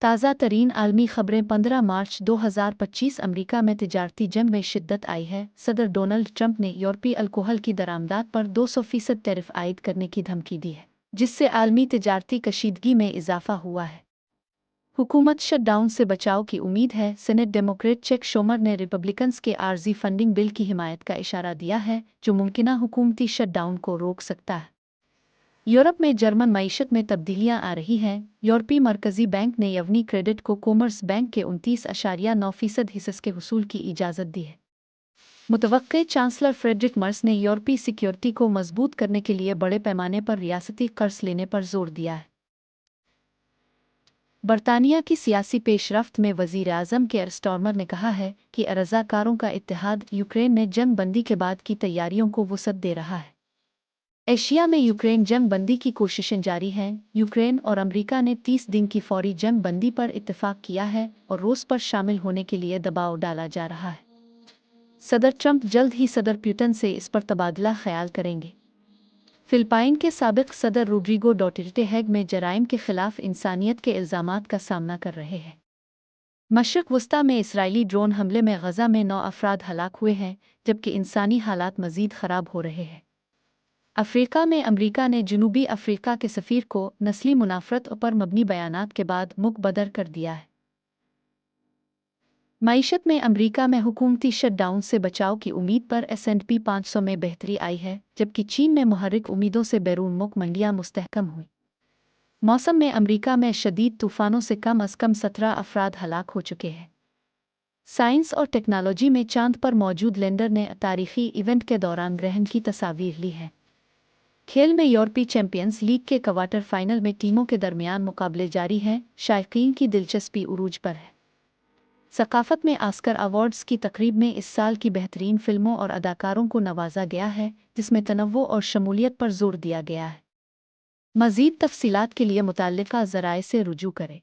ताज़ा तरीन आलमी खबरें 15 मार्च 2025 अमेरिका में तिजारती जंग में शिद्दत आई है। सदर डोनाल्ड ट्रंप ने यूरोपीय अल्कोहल की दरामदात पर 200% टैरिफ आयद करने की धमकी दी है, जिससे आलमी तिजारती कशीदगी में इजाफा हुआ है। हुकूमत शटडाउन से बचाव की उम्मीद है। सेनेट डेमोक्रेट चैक शूमर ने रिपब्लिकन्स के आर्जी फंडिंग बिल की हिमायत का इशारा दिया है, जो मुमकिना हुकूमती शटडाउन को रोक सकता है। यूरोप में जर्मन मईशत में तब्दीलियां आ रही हैं। यूरोपीय मरकजी बैंक ने यवनी क्रेडिट को कॉमर्स बैंक के 29.9% हिस्से के वसूल की इजाज़त दी है। मुतवक्के चांसलर फ्रेडरिक मर्स ने यूरोपीय सिक्योरिटी को मजबूत करने के लिए बड़े पैमाने पर रियासती कर्ज लेने पर जोर दिया है। बरतानिया की सियासी पेशरफ्त में वज़ीर आज़म केयर स्टारमर ने कहा है कि रज़ाकारों का इत्तेहाद यूक्रेन में जंग बंदी के बाद की तैयारियों को वसअत दे रहा है। एशिया में यूक्रेन जंग बंदी की कोशिशें जारी हैं। यूक्रेन और अमेरिका ने 30 दिन की फौरी जंग बंदी पर इत्तेफाक किया है और रूस पर शामिल होने के लिए दबाव डाला जा रहा है। सदर ट्रंप जल्द ही सदर पुतिन से इस पर तबादला ख्याल करेंगे। फिलिपाइन के साबिक सदर रोड्रिगो डोटेर्टे हेग में जराइम के खिलाफ इंसानियत के इल्ज़ामात का सामना कर रहे हैं। मशरक़ वस्ता में इसराइली ड्रोन हमले में गज़ा में 9 अफराद हलाक हुए हैं, जबकि इंसानी हालात मज़ीद ख़राब हो रहे हैं। अफ्रीका में अमेरिका ने जनूबी अफ्रीका के सफ़ीर को नस्ली मुनाफरत पर मबनी बयानात के बाद मुकबदर कर दिया है। मईशत में अमेरिका में हुकूमती शटडाउन से बचाव की उम्मीद पर S&P 500 में बेहतरी आई है, जबकि चीन में मुहर्रिक उम्मीदों से बैरून मुल्क मंडियां मुस्तहकम हुई। मौसम में अमेरिका में शदीद तूफ़ानों से कम अज़ कम 17 अफराद हलाक हो चुके हैं। साइंस और टेक्नोलॉजी में चांद पर मौजूद लैंडर ने तारीखी इवेंट के दौरान ग्रहण की तस्वीर ली है। खेल में यूरोपीय चैंपियंस लीग के क्वार्टर फाइनल में टीमों के दरमियान मुकाबले जारी हैं। शायकीन की दिलचस्पी उरूज पर है। सकाफत में ऑस्कर अवार्ड्स की तकरीब में इस साल की बेहतरीन फिल्मों और अदाकारों को नवाजा गया है, जिसमें तनव्वुअ और शमूलियत पर जोर दिया गया है। मज़ीद तफ़सीलात के लिए मुतल्लिक़ा ज़राए से रुजू करें।